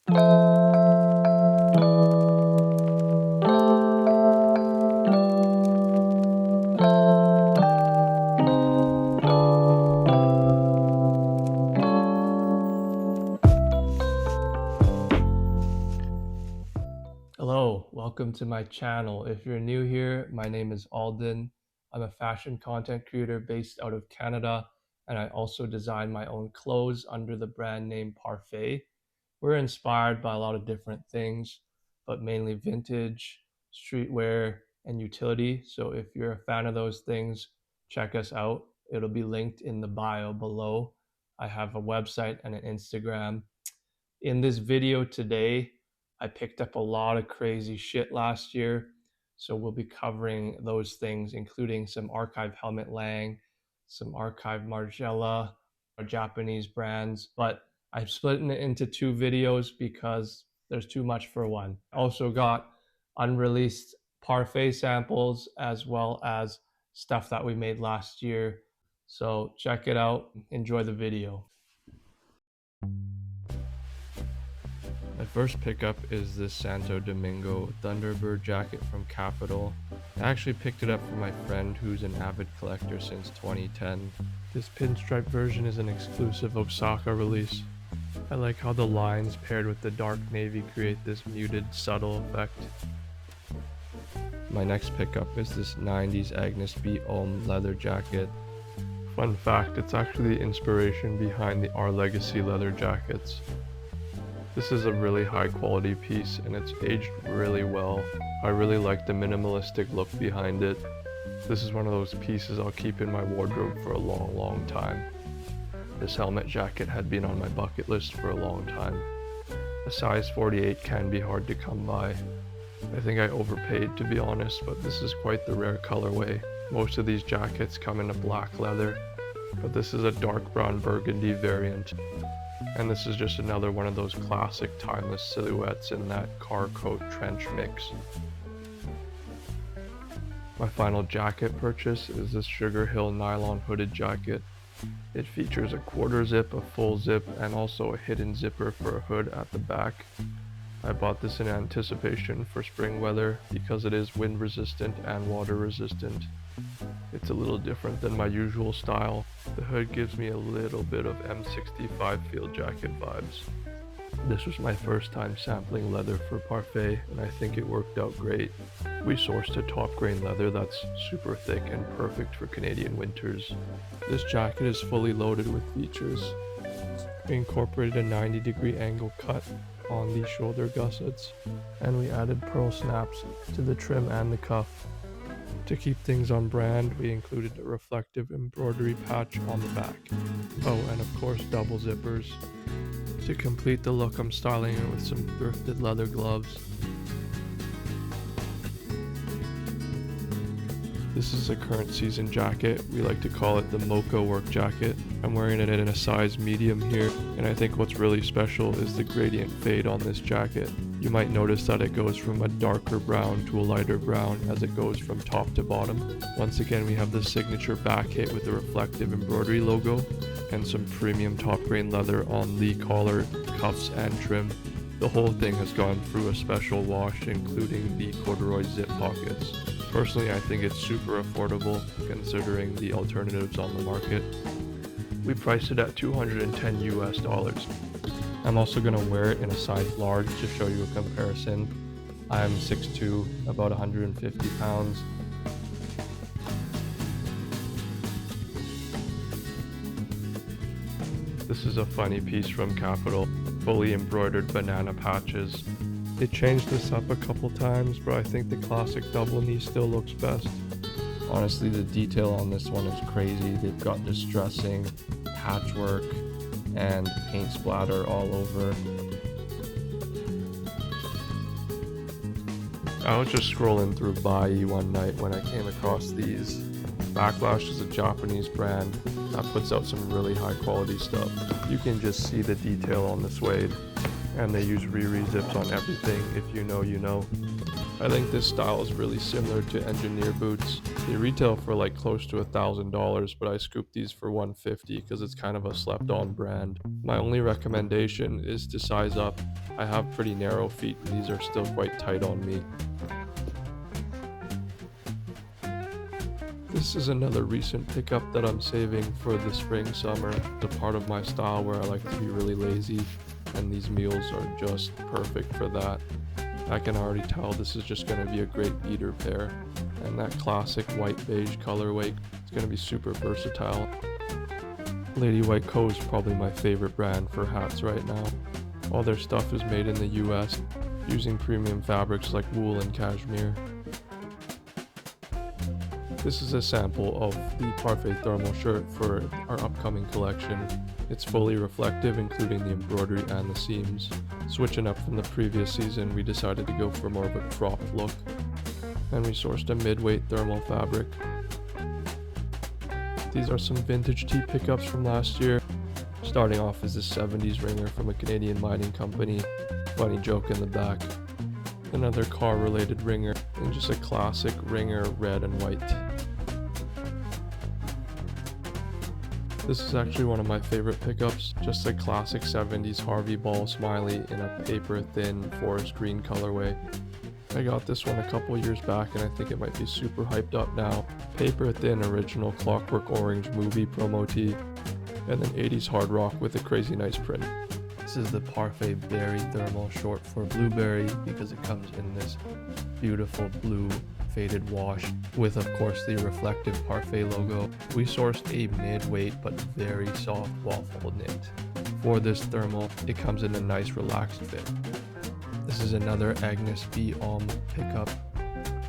Hello, welcome to my channel. If you're new here, my name is Alden. I'm a fashion content creator based out of Canada, and I also design my own clothes under the brand name Parfait. We're inspired by a lot of different things, but mainly vintage, streetwear, and utility. So if you're a fan of those things, check us out. It'll be linked in the bio below. I have a website and an Instagram. In this video today, I picked up a lot of crazy shit last year. So we'll be covering those things, including some archive Helmut Lang, some archive Margiela, or Japanese brands. But I've split it into two videos because there's too much for one. I also got unreleased Parfait samples as well as stuff that we made last year. So check it out. Enjoy the video. My first pickup is this Santo Domingo Thunderbird jacket from KAPITAL. I actually picked it up from my friend who's an avid collector since 2010. This pinstripe version is an exclusive Osaka release. I like how the lines paired with the dark navy create this muted, subtle effect. My next pickup is this 90s Agnès homme leather jacket. Fun fact, it's actually the inspiration behind the Our Legacy leather jackets. This is a really high quality piece and it's aged really well. I really like the minimalistic look behind it. This is one of those pieces I'll keep in my wardrobe for a long time. This helmet jacket had been on my bucket list for a long time. A size 48 can be hard to come by. I think I overpaid, to be honest, but this is quite the rare colorway. Most of these jackets come in a black leather, but this is a dark brown burgundy variant. And this is just another one of those classic timeless silhouettes in that car coat trench mix. My final jacket purchase is this SUGARHILL nylon hooded jacket. It features a quarter zip, a full zip, and also a hidden zipper for a hood at the back. I bought this in anticipation for spring weather because it is wind resistant and water resistant. It's a little different than my usual style. The hood gives me a little bit of M65 field jacket vibes. This was my first time sampling leather for Parfait, and I think it worked out great. We sourced a top grain leather that's super thick and perfect for Canadian winters. This jacket is fully loaded with features. We incorporated a 90-degree angle cut on the shoulder gussets, and we added pearl snaps to the trim and the cuff. To keep things on brand, we included a reflective embroidery patch on the back. Oh, and of course double zippers. To complete the look, I'm styling it with some thrifted leather gloves. This is a current season jacket. We like to call it the mocha work jacket. I'm wearing it in a size medium here, and I think what's really special is the gradient fade on this jacket. You might notice that it goes from a darker brown to a lighter brown as it goes from top to bottom. Once again, we have the signature back hit with the reflective embroidery logo and some premium top grain leather on the collar, cuffs, and trim. The whole thing has gone through a special wash, including the corduroy zip pockets. Personally, I think it's super affordable considering the alternatives on the market. We priced it at $210 US. I'm also going to wear it in a size large to show you a comparison. I'm 6'2", about 150 pounds. This is a funny piece from KAPITAL, fully embroidered banana patches. They changed this up a couple times, but I think the classic double knee still looks best. Honestly, the detail on this one is crazy. They've got distressing, patchwork, and paint splatter all over. I was just scrolling through Bai one night when I came across these. BACKLASH is a Japanese brand that puts out some really high quality stuff. You can just see the detail on the suede, and they use re-zips on everything. If you know, you know. I think this style is really similar to engineer boots. They retail for like close to $1,000, but I scooped these for $150 because it's kind of a slept-on brand. My only recommendation is to size up. I have pretty narrow feet and these are still quite tight on me. This is another recent pickup that I'm saving for the spring summer. The part of my style where I like to be really lazy, and these mules are just perfect for that. I can already tell this is just going to be a great beater pair, and that classic white beige colorway is going to be super versatile. Lady White Co is probably my favorite brand for hats right now. All their stuff is made in the US using premium fabrics like wool and cashmere. This is a sample of the Parfait thermal shirt for our upcoming collection. It's fully reflective, including the embroidery and the seams. Switching up from the previous season, we decided to go for more of a cropped look, and we sourced a mid-weight thermal fabric. These are some vintage tee pickups from last year. Starting off is this 70s ringer from a Canadian mining company. Funny joke in the back. Another car-related ringer, and just a classic ringer, red and white. This is actually one of my favorite pickups, just a classic 70s Harvey Ball smiley in a paper thin forest green colorway. I got this one a couple years back and I think it might be super hyped up now. Paper thin original Clockwork Orange movie promo tee, and then 80s hard rock with a crazy nice print. This is the Parfait Berry thermal short for blueberry because it comes in this beautiful blue faded wash with, of course, the reflective Parfait logo. We sourced a mid-weight but very soft waffle knit. For this thermal, it comes in a nice relaxed fit. This is another Agnès homme pickup.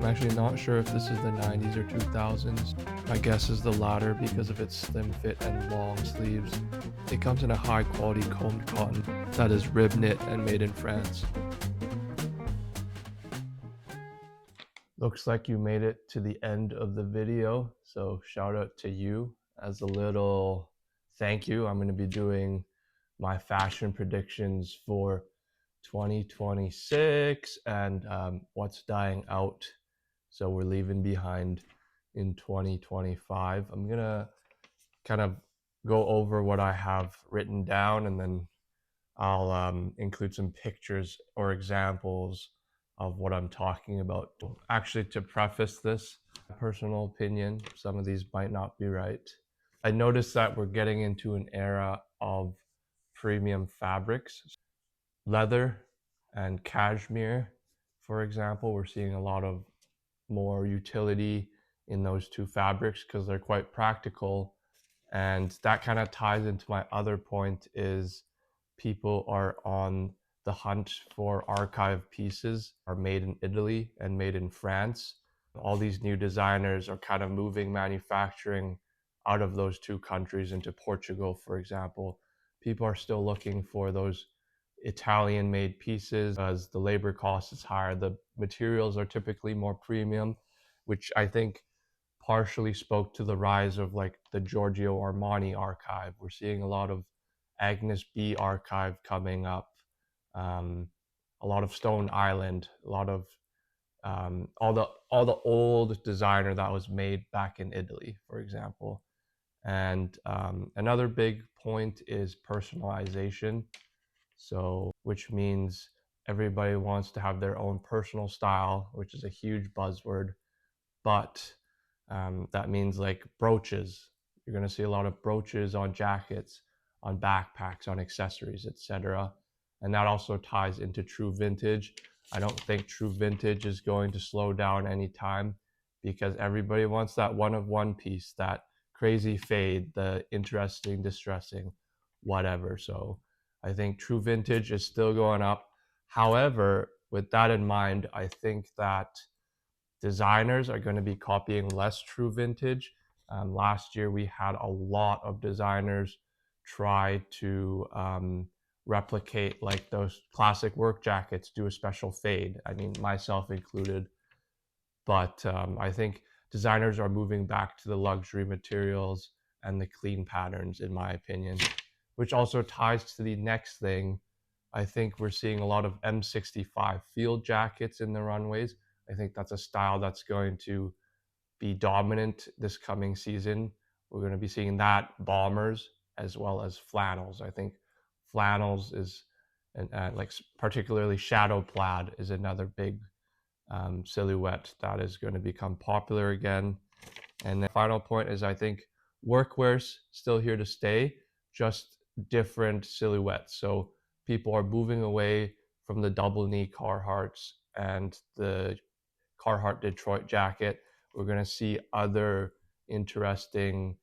I'm actually not sure if this is the 90s or 2000s. My guess is the latter because of its slim fit and long sleeves. It comes in a high quality combed cotton that is rib knit and made in France. Looks like you made it to the end of the video, so shout out to you. As a little thank you, I'm going to be doing my fashion predictions for 2026 and what's dying out, so we're leaving behind in 2025. I'm going to kind of go over what I have written down, and then I'll include some pictures or examples of what I'm talking about. Actually, to preface this, personal opinion, some of these might not be right. I noticed that we're getting into an era of premium fabrics. Leather and cashmere, for example, we're seeing a lot of more utility in those two fabrics because they're quite practical. And that kind of ties into my other point is people are on the hunt for archive pieces are made in Italy and made in France. All these new designers are kind of moving manufacturing out of those two countries into Portugal, for example. People are still looking for those Italian made pieces as the labor cost is higher. The materials are typically more premium, which I think partially spoke to the rise of like the Giorgio Armani archive. We're seeing a lot of Agnès B archive coming up, a lot of Stone Island, a lot of all the old designer that was made back in Italy, for example. And another big point is personalization. So, which means everybody wants to have their own personal style, which is a huge buzzword. But that means like brooches. You're going to see a lot of brooches on jackets, on backpacks, on accessories, etc. And that also ties into true vintage. I don't think true vintage is going to slow down anytime because everybody wants that one of one piece, that crazy fade, the interesting, distressing, whatever. So I think true vintage is still going up. However, with that in mind, I think that designers are going to be copying less true vintage. Last year, we had a lot of designers try to replicate like those classic work jackets, do a special fade. I mean, myself included. But I think designers are moving back to the luxury materials and the clean patterns, in my opinion, which also ties to the next thing. I think we're seeing a lot of M65 field jackets in the runways. I think that's a style that's going to be dominant this coming season. We're going to be seeing that, bombers, as well as flannels. I think flannels is, and like particularly shadow plaid is another big silhouette that is going to become popular again. And the final point is I think workwear's still here to stay, just different silhouettes. So people are moving away from the double knee Carhartts and the Carhartt Detroit jacket. We're going to see other interesting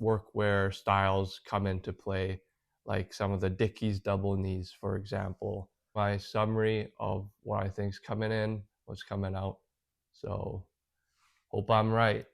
workwear styles come into play, like some of the Dickies double knees, for example. My summary of what I think is coming in, what's coming out. So hope I'm right.